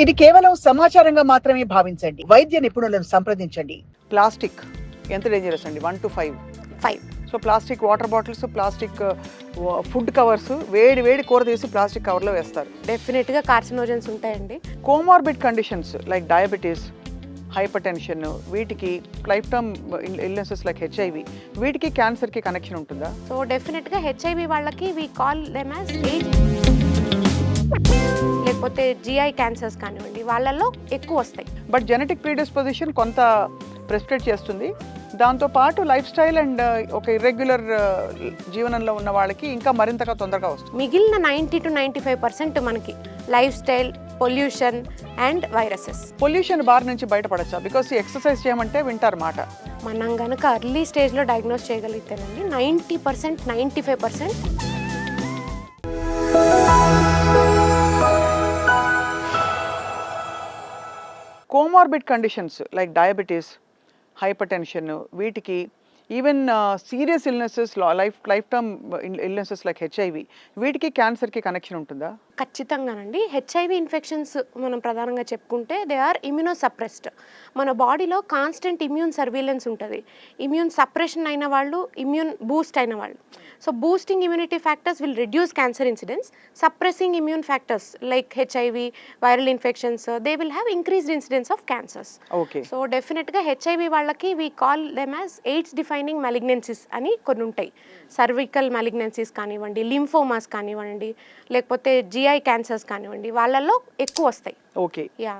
ఇది కేవలం సమాచారంగా మాత్రమే భావించండి. వైద్య నిపుణులను సంప్రదించండి. ప్లాస్టిక్ ఎంత డేంజరస్ అండి? 1 to 5. 5. So plastic water bottles, plastic food covers, వేడి వేడి కూర తీసి ప్లాస్టిక్ కవర్లో వేస్తారు. డెఫినెట్గా కార్సినోజన్స్ ఉంటాయండి. Comorbid conditions like diabetes, hypertension, వీటికి life term illnesses like HIV, వీటికి క్యాన్సర్కి కనెక్షన్ ఉంటుందా? సో డెఫినెట్గా హెచ్ఐవి వాళ్ళకి వీ కాల్ దెమ్ యాజ్ లేకపోతే జిఐ క్యాన్సర్స్ కానివ్వండి, వాళ్ళల్లో ఎక్కువ వస్తాయి. బట్ జెనెటిక్ ప్రీడిస్పోజిషన్ కొంత ప్రెస్క్రైబ్ చేస్తుంది. దాంతోపాటు లైఫ్ స్టైల్ అండ్ ఒక ఇర్రెగ్యులర్ జీవనంలో ఉన్న వాళ్ళకి ఇంకా మరింతగా తొందరగా వస్తుంది. మిగిలిన 90 to 95% మనకి life style, pollution and viruses. Pollution bar నుంచి బయటపడచ్చా? బికాస్ ఎక్సర్సైజ్ చేయమంటే వింటారు మాట. మనం కనుక అర్లీ స్టేజ్లో డయాగ్నోస్ చేయగలిగితేనండి 90%, 95%. Comorbid conditions like diabetes, hypertension, వీటికి even serious illnesses, life term illnesses like HIV, వీటికి క్యాన్సర్కి కనెక్షన్ ఉంటుందా? ఖచ్చితంగానండి. హెచ్ఐవి ఇన్ఫెక్షన్స్ మనం ప్రధానంగా చెప్పుకుంటే దే ఆర్ ఇమ్యూనోసప్రెస్డ్. మన బాడీలో కాన్స్టెంట్ ఇమ్యూన్ సర్వీలెన్స్ ఉంటుంది. ఇమ్యూన్ సప్రెషన్ అయిన వాళ్ళు, ఇమ్యూన్ బూస్ట్ అయిన వాళ్ళు. So boosting immunity factors will reduce cancer incidence. Suppressing immune factors like HIV, viral infections, they will have increased incidence of cancers. Okay. So డెఫినెట్గా HIV వాళ్ళకి we call them as AIDS defining malignancies అని కొన్ని ఉంటాయి. Cervical మెలిగ్నెన్సీస్ కానివ్వండి, lymphomas కానివ్వండి, లేకపోతే GI cancers కానివ్వండి, వాళ్ళల్లో ఎక్కువ వస్తాయి. ఓకే. యా,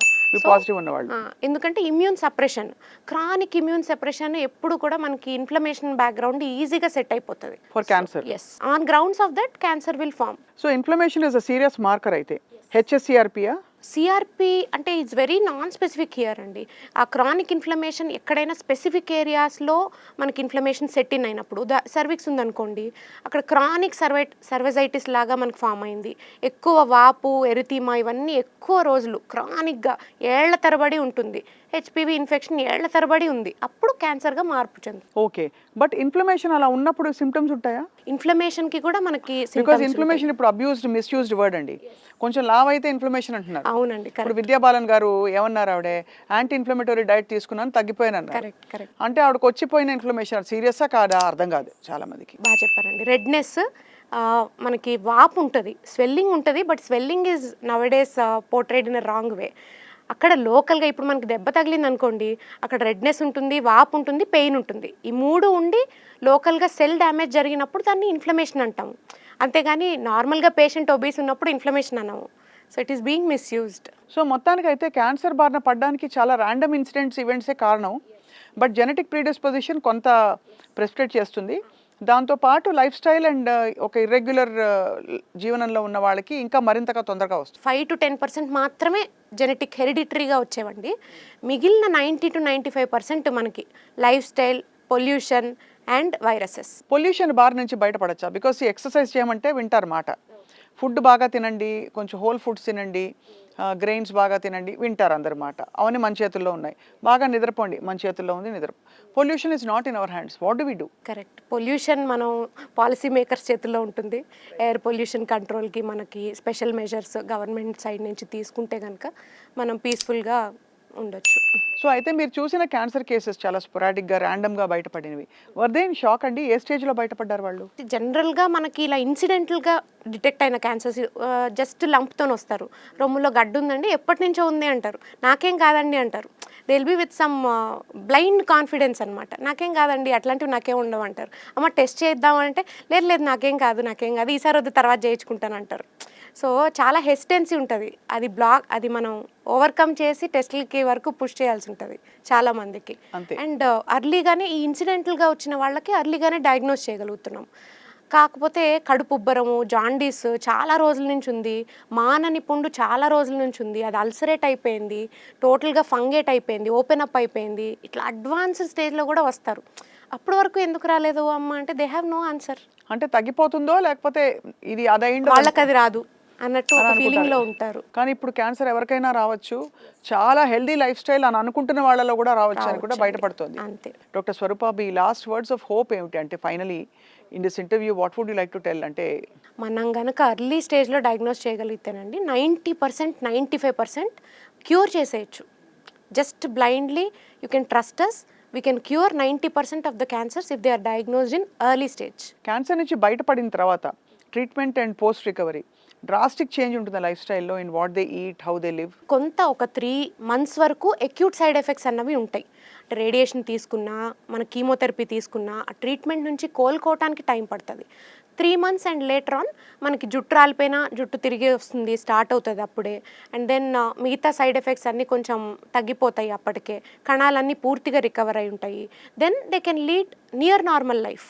పాజిటివ్ ఉన్నవాళ్ళు. ఎందుకంటే immune suppression, chronic immune suppression ఎప్పుడు కూడా మనకి ఇన్ఫ్లమేషన్ బ్యాక్గ్రౌండ్ ఈజీగా సెట్ అయిపోతుంది for cancer. Yes, on grounds of that cancer will form. So inflammation is a serious marker అయితే. హెచ్ఎస్సిఆర్పియా? సిఆర్పి అంటే it's very non specific here అండి. ఆ క్రానిక్ ఇన్ఫ్లమేషన్ ఎక్కడైనా స్పెసిఫిక్ ఏరియాస్లో మనకి ఇన్ఫ్లమేషన్ సెట్ ఇన్ అయినప్పుడు, సర్విక్స్ ఉందనుకోండి, అక్కడ క్రానిక్ సర్వైజైటిస్ లాగా మనకు ఫామ్ అయింది, ఎక్కువ వాపు, ఎరిథీమా, ఇవన్నీ ఎక్కువ రోజులు క్రానిక్గా ఏళ్ల తరబడి ఉంటుంది. హెచ్పివి ఇన్ఫెక్షన్ ఏళ్ల తరబడి ఉంది, అప్పుడు క్యాన్సర్గా మార్పు చెందుతుంది. ఓకే. బట్ ఇన్ఫ్లమేషన్ అలా ఉన్నప్పుడు సిమ్టమ్స్ ఉంటాయా? ఇన్ఫ్లమేషన్కి కూడా మనకి బికాజ్ ఇన్ఫ్లమేషన్ ఇప్పుడు అబ్యూస్డ్, మిస్యూజ్డ్ వర్డ్ అండి. కొంచెం లావ్ అయితే ఇన్ఫ్లమేషన్ అంటున్నారు. అవునండి, ఇప్పుడు విద్యాబాలన్ గారు ఏమన్నారు, ఆవిడే యాంటీ ఇన్ఫ్లమేటరీ డైట్ తీసుకున్నాను తగ్గిపోయాను. కరెక్ట్. అంటే ఆవిడకి వచ్చిపోయిన ఇన్ఫ్లమేషన్ సీరియస్సా కాదా అర్థం కాదు చాలా మందికి. బాగా చెప్పారండి. రెడ్నెస్, మనకి వాపు ఉంటుంది, స్వెల్లింగ్ ఉంటుంది, but swelling is nowadays portrayed in a wrong way. అక్కడ లోకల్గా ఇప్పుడు మనకి దెబ్బ తగిలింది అనుకోండి, అక్కడ రెడ్నెస్ ఉంటుంది, వాపు ఉంటుంది, పెయిన్ ఉంటుంది. ఈ మూడు ఉండి లోకల్గా సెల్ డ్యామేజ్ జరిగినప్పుడు దాన్ని ఇన్ఫ్లమేషన్ అంటాము. అంతేగాని నార్మల్గా పేషెంట్ ఒబీస్ ఉన్నప్పుడు ఇన్ఫ్లమేషన్ అన్నాము. So it is being misused. So మొత్తానికి అయితే క్యాన్సర్ బారిన పడడానికి చాలా ర్యాండమ్ ఇన్సిడెంట్స్, ఈవెంట్సే కారణం. బట్ జెనెటిక్ ప్రీడిస్పోజిషన్ కొంత ప్రెస్క్రైబ్ చేస్తుంది. దాంతోపాటు లైఫ్ స్టైల్ అండ్ ఒక ఇర్రెగ్యులర్ జీవనంలో ఉన్న వాళ్ళకి ఇంకా మరింతగా తొందరగా వస్తుంది. 5 to 10% మాత్రమే జెనెటిక్ హెరిడిటరీగా వచ్చేవండి. మిగిలిన 90 to 95% మనకి life style, pollution and viruses. Pollution bar నుంచి బయటపడచ్చా? బికాస్ ఎక్సర్సైజ్ చేయమంటే వింటారు మాట. ఫుడ్ బాగా తినండి, కొంచెం హోల్ ఫుడ్స్ తినండి, గ్రెయిన్స్ బాగా తినండి, వింటారు అందరి మాట. అవన్నీ మన చేతుల్లో ఉన్నాయి. బాగా నిద్రపోండి, మన చేతుల్లో ఉంది నిద్ర. Pollution is not in our hands. What do we do? Correct. Pollution మనం పాలసీ మేకర్స్ చేతుల్లో ఉంటుంది. ఎయిర్ పొల్యూషన్ కంట్రోల్కి మనకి స్పెషల్ మెజర్స్ గవర్నమెంట్ సైడ్ నుంచి తీసుకుంటే కనుక మనం పీస్ఫుల్గా ఉండొచ్చు. సో అయితే మీరు చూసిన క్యాన్సర్ కేసెస్ చాలా స్పొరాటిక్గా, ర్యాండమ్గా బయటపడినవి. వర్దే ఇన్ షాక్ అండి. ఏ స్టేజ్లో బయటపడ్డారు వాళ్ళు? జనరల్గా మనకి ఇలా ఇన్సిడెంటల్గా డిటెక్ట్ అయిన క్యాన్సర్స్ జస్ట్ లంప్తో వస్తారు. రొమ్ములో గడ్డు ఉందండి, ఎప్పటి నుంచో ఉంది అంటారు, నాకేం కాదండి అంటారు. They will be with some blind confidence అనమాట. నాకేం కాదండి, అట్లాంటివి నాకేం ఉండవు అంటారు. అమ్మ టెస్ట్ చేద్దామంటే లేదు నాకేం కాదు ఈసారి వద్దు, తర్వాత చేయించుకుంటాను అంటారు. సో చాలా హెసిటెన్సీ ఉంటుంది. అది మనం ఓవర్కమ్ చేసి టెస్ట్లకి వరకు పుష్ చేయాల్సి ఉంటుంది చాలామందికి. అండ్ అర్లీగానే ఈ ఇన్సిడెంటల్గా వచ్చిన వాళ్ళకి అర్లీగానే డయాగ్నోస్ చేయగలుగుతున్నాం. కాకపోతే కడుపు ఉబ్బరము, జాండీస్ చాలా రోజుల నుంచి ఉంది, మానని పుండు చాలా రోజుల నుంచి ఉంది, అది అల్సరేట్ అయిపోయింది, టోటల్గా ఫంగేట్ అయిపోయింది, ఓపెన్ అప్ అయిపోయింది, ఇట్లా అడ్వాన్స్డ్ స్టేజ్లో కూడా వస్తారు. అప్పటి వరకు ఎందుకు రాలేదు అమ్మ అంటే దే హ్యావ్ నో ఆన్సర్. అంటే తగ్గిపోతుందో లేకపోతే ఇది అదైందో వాళ్ళకి అది రాదు. అన్నట్టు అని ఒక అనుకుంటారు. ఫీలింగ్లో ఉంటారు. కానీ ఇప్పుడు క్యాన్సర్ ఎవరికైనా రావచ్చు, చాలా హెల్దీ లైఫ్ స్టైల్ అని అనుకుంటున్న వాళ్ళలో కూడా రావచ్చు అని కూడా బయటపడుతోంది. అంతే. డాక్టర్ స్వరూప, మీ లాస్ట్ వర్డ్స్ ఆఫ్ హోప్ ఏమిటి అంటే finally in this interview what would you like to tell అంటే? మనం గనక ఎర్లీ స్టేజ్లో డయాగ్నోస్ చేయగలిగితేనండి 90%, 95% క్యూర్ చేసేయచ్చు. Just blindly you can trust us, we can cure 90% of the cancers if they are diagnosed in early stage. Cancer నుంచి బయటపడిన తర్వాత treatment and post recovery drastic change ఉంటుంది లైఫ్ స్టైల్లో, in what they eat, how they live? కొంత ఒక 3 months వరకు acute side effects అన్నవి ఉంటాయి. అంటే రేడియేషన్ తీసుకున్నా, మన కీమోథెరపీ తీసుకున్నా, ఆ ట్రీట్మెంట్ నుంచి కోలుకోవటానికి టైం పడుతుంది. 3 months అండ్ లేటర్ ఆన్ మనకి జుట్టు రాలిపోయినా జుట్టు తిరిగి వస్తుంది, స్టార్ట్ అవుతుంది అప్పుడే. అండ్ దెన్ మిగతా సైడ్ ఎఫెక్ట్స్ అన్నీ కొంచెం తగ్గిపోతాయి అప్పటికే, కణాలన్నీ పూర్తిగా రికవర్ అయి ఉంటాయి. Then they can lead near normal life.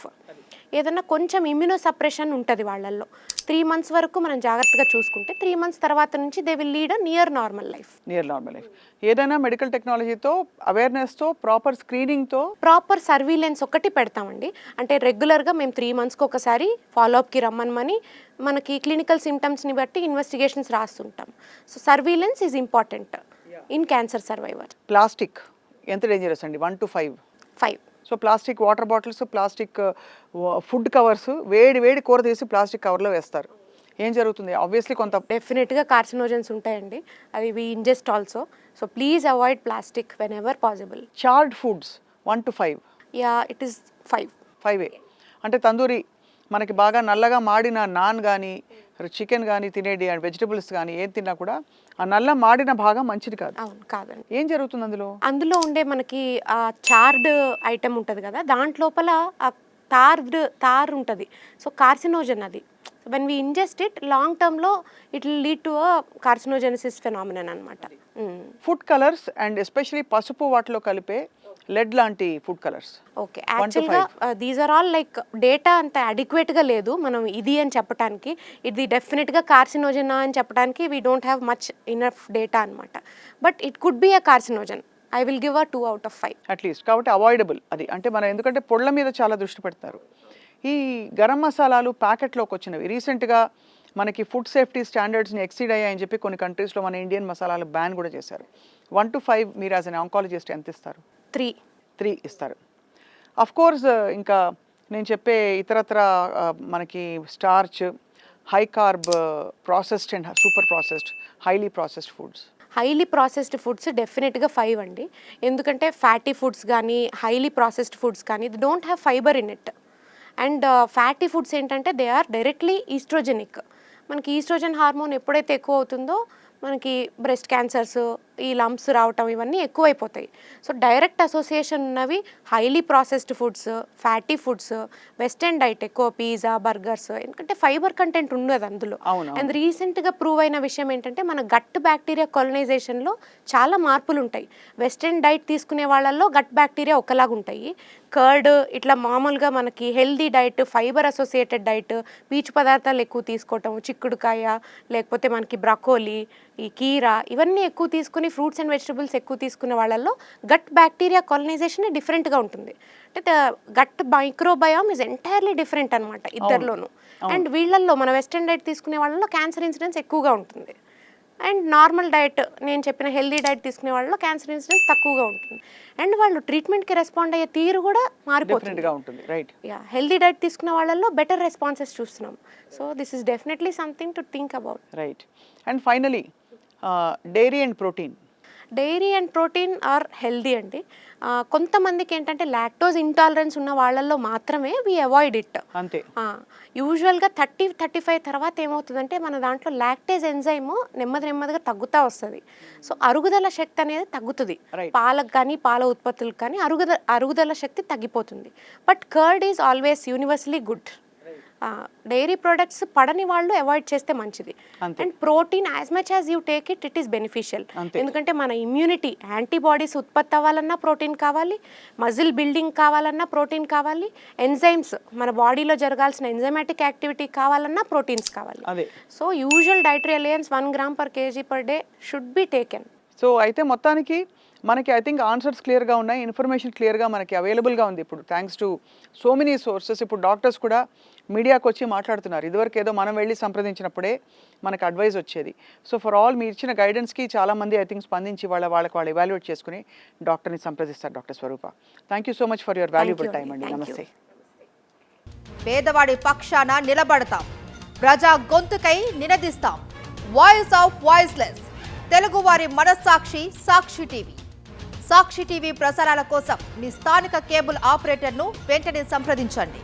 ఏదన్నా కొంచెం ఇమ్యూనో సప్రెషన్ ఉంటుంది వాళ్ళల్లో. 3 months వరకు మనం జాగ్రత్తగా చూసుకుంటే 3 months తర్వాత నుంచి they will lead a near normal life. Near normal life. ఏదైనా మెడికల్ టెక్నాలజీతో, అవేర్నెస్తో, ప్రాపర్ స్క్రీనింగ్తో, ప్రాపర్ సర్వీలెన్స్ ఒకటి పెడతామండి. అంటే రెగ్యులర్గా మేము 3 monthsకి ఒకసారి ఫాలోఅప్కి రమ్మని మనకి క్లినికల్ సిమ్టమ్స్ని బట్టి ఇన్వెస్టిగేషన్స్ రాస్తుంటాం. So surveillance is important in cancer survivor. Plastic ఎంత డేంజరస్ అండి? 1 to 5. 5. So plastic water bottles, plastic food covers, వేడి వేడి కూర తీసి ప్లాస్టిక్ కవర్లో వేస్తారు. ఏం జరుగుతుంది? ఆబ్వియస్లీ కొంత డెఫినెట్గా కార్సినోజన్స్ ఉంటాయండి, అది we ingest also. So please avoid plastic whenever possible. Charred foods 1 to 5. Yeah it is 5. 5 అంటే తందూరి, మనకి బాగా నల్లగా మాడిన నాన్ కానీ, చికెన్ కానీ తినేది, అండ్ వెజిటబుల్స్ కానీ ఏం తిన్నా కూడా ఆ నల్ల మాడిన భాగం మంచిది కాదు. అవును, కాదండి. ఏం జరుగుతుంది అందులో? అందులో ఉండే మనకి ఆ చార్డ్ ఐటమ్ ఉంటుంది కదా, దాంట్లోపల ఆ తార్ ఉంటుంది. సో కార్సినోజన్ అది. When we ingest it long టర్మ్లో it will lead to a carcinogenesis phenomenon అనమాట. ఫుడ్ కలర్స్ అండ్ ఎస్పెషలీ పసుపు వాటిలో కలిపే లెడ్ లాంటి ఫుడ్ కలర్స్. ఓకే, యాక్చువల్గా these are all like data అంత అడిక్వేట్గా లేదు మనం ఇది అని చెప్పడానికి. ఇది డెఫినెట్గా కార్సినోజన్ అని చెప్పడానికి we don't have much enough data అనమాట. But it could be a carcinogen. I will give a 2 out of 5 at least. కాబట్టి అవాయిడబుల్ అది. అంటే మనం ఎందుకంటే పొళ్ళ మీద చాలా దృష్టి పెడతారు. ఈ గరం మసాలాలు ప్యాకెట్లోకి వచ్చినవి రీసెంట్గా మనకి ఫుడ్ సేఫ్టీ స్టాండర్డ్స్ని ఎక్సీడ్ అయ్యాయని చెప్పి కొన్ని కంట్రీస్లో మన ఇండియన్ మసాలాలు బ్యాన్ కూడా చేశారు. 1 to 5 మీరు యాజ్ అన్ ఆంకాలజిస్ట్ ఎంత ఇస్తారు? 3 ఇస్తారు. అఫ్ కోర్స్ ఇంకా నేను చెప్పే ఇతరత్ర మనకి starch, high carb, processed and super processed, highly processed foods. Highly processed foods డెఫినెట్గా 5 అండి. ఎందుకంటే ఫ్యాటీ ఫుడ్స్ కానీ హైలీ ప్రాసెస్డ్ ఫుడ్స్ కానీ they don't have fibre in it. And fatty foods ఏంటంటే దే ఆర్ డైరెక్ట్లీ ఈస్ట్రోజెనిక్. మనకి oestrogen hormone ఎప్పుడైతే ఎక్కువ అవుతుందో మనకి బ్రెస్ట్ క్యాన్సర్స్, ఈ లంప్స్ రావటం ఇవన్నీ ఎక్కువైపోతాయి. సో డైరెక్ట్ అసోసియేషన్ ఉన్నవి highly processed foods, fatty foods, western diet ఎక్కువ పిజ్జా, బర్గర్స్, ఎందుకంటే ఫైబర్ కంటెంట్ ఉండదు అందులో. అండ్ రీసెంట్గా ప్రూవ్ అయిన విషయం ఏంటంటే మన గట్ బ్యాక్టీరియా కొలనైజేషన్లో చాలా మార్పులు ఉంటాయి. వెస్టర్న్ డైట్ తీసుకునే వాళ్ళల్లో గట్ బ్యాక్టీరియా ఒకలాగా ఉంటాయి. కర్డ్ ఇట్లా మామూలుగా మనకి healthy diet, fibre associated diet, పీచు పదార్థాలు ఎక్కువ తీసుకోవటం, చిక్కుడుకాయ లేకపోతే మనకి బ్రకోలీ, ఈ కీరా ఇవన్నీ ఎక్కువ తీసుకుని ఫ్రూట్స్ అండ్ వెజిటబుల్స్ ఎక్కువ తీసుకునే వాళ్ళల్లో గట్ బ్యాక్టీరియా కొలనైజేషన్ డిఫరెంట్గా ఉంటుంది. అంటే gut microbiome is entirely different అనమాట ఇద్దరిలోనూ. అండ్ వీళ్ళల్లో మన వెస్టర్న్ డైట్ తీసుకునే వాళ్ళలో క్యాన్సర్ ఇన్సిడెన్స్ ఎక్కువగా ఉంటుంది. అండ్ నార్మల్ డైట్ నేను చెప్పిన హెల్దీ డైట్ తీసుకునే వాళ్ళలో క్యాన్సర్ ఇన్సిడెన్స్ తక్కువగా ఉంటుంది. అండ్ వాళ్ళు ట్రీట్మెంట్కి రెస్పాండ్ అయ్యే తీరు కూడా మారిపోతుంది. హెల్దీ డైట్ తీసుకునే వాళ్ళల్లో బెటర్ రెస్పాన్సెస్ చూస్తున్నాం. So this is definitely something to think about. Right. And finally dairy and protein. Dairy and protein are healthy అండి. కొంతమందికి ఏంటంటే లాక్టోజ్ ఇంటాలరెన్స్ ఉన్న వాళ్ళల్లో మాత్రమే వీ అవాయిడ్ ఇట్. అంతే. యూజువల్గా 30-35 తర్వాత ఏమవుతుందంటే మన దాంట్లో లాక్టేజ్ ఎంజైమ్ నెమ్మదిగా తగ్గుతూ వస్తుంది. సో అరుగుదల శక్తి అనేది తగ్గుతుంది. పాలకు కానీ పాల ఉత్పత్తులకు కానీ అరుగుదల శక్తి తగ్గిపోతుంది. But curd is always universally good. Dairy products పడని వాళ్ళు అవాయిడ్ చేస్తే మంచిది. And protein as much as you take it, it is beneficial. ఎందుకంటే మన ఇమ్యూనిటీ, యాంటీబాడీస్ ఉత్పత్తి అవ్వాలన్నా ప్రోటీన్ కావాలి, మజిల్ బిల్డింగ్ కావాలన్నా ప్రోటీన్ కావాలి, ఎంజైమ్స్ మన బాడీలో జరగాల్సిన ఎంజైమాటిక్ యాక్టివిటీ కావాలన్నా ప్రోటీన్స్ కావాలి. So usual dietary allowance 1 gram per kg per day should be taken. So అయితే మొత్తానికి మనకి ఐ థింక్ ఆన్సర్స్ క్లియర్గా ఉన్నాయి, ఇన్ఫర్మేషన్ క్లియర్గా మనకి అవైలబుల్గా ఉంది ఇప్పుడు thanks to so many sources. ఇప్పుడు డాక్టర్స్ కూడా మీడియాకి వచ్చి మాట్లాడుతున్నారు. ఇదివరకు ఏదో మనం వెళ్ళి సంప్రదించినప్పుడే మనకు అడ్వైస్ వచ్చేది. సో ఫర్ ఆల్ మీరు ఇచ్చిన గైడెన్స్కి చాలామంది ఐ థింక్ స్పందించి వాళ్ళకి వాళ్ళు ఎవాల్యుయేట్ చేసుకుని డాక్టర్ని సంప్రదిస్తారు. Doctor Swarupa, thank you so much for your valuable time అండి. నమస్తే. పేదవాడి పక్షాన నిలబడతాం, ప్రజా గొంతుకై నినదిస్తాం. వాయిస్ ఆఫ్ వాయిస్లెస్, తెలుగువారి మనస్సాక్షి సాక్షి టీవీ. సాక్షి టీవీ ప్రసారాల కోసం మీ స్థానిక కేబుల్ ఆపరేటర్ను వెంటనే సంప్రదించండి.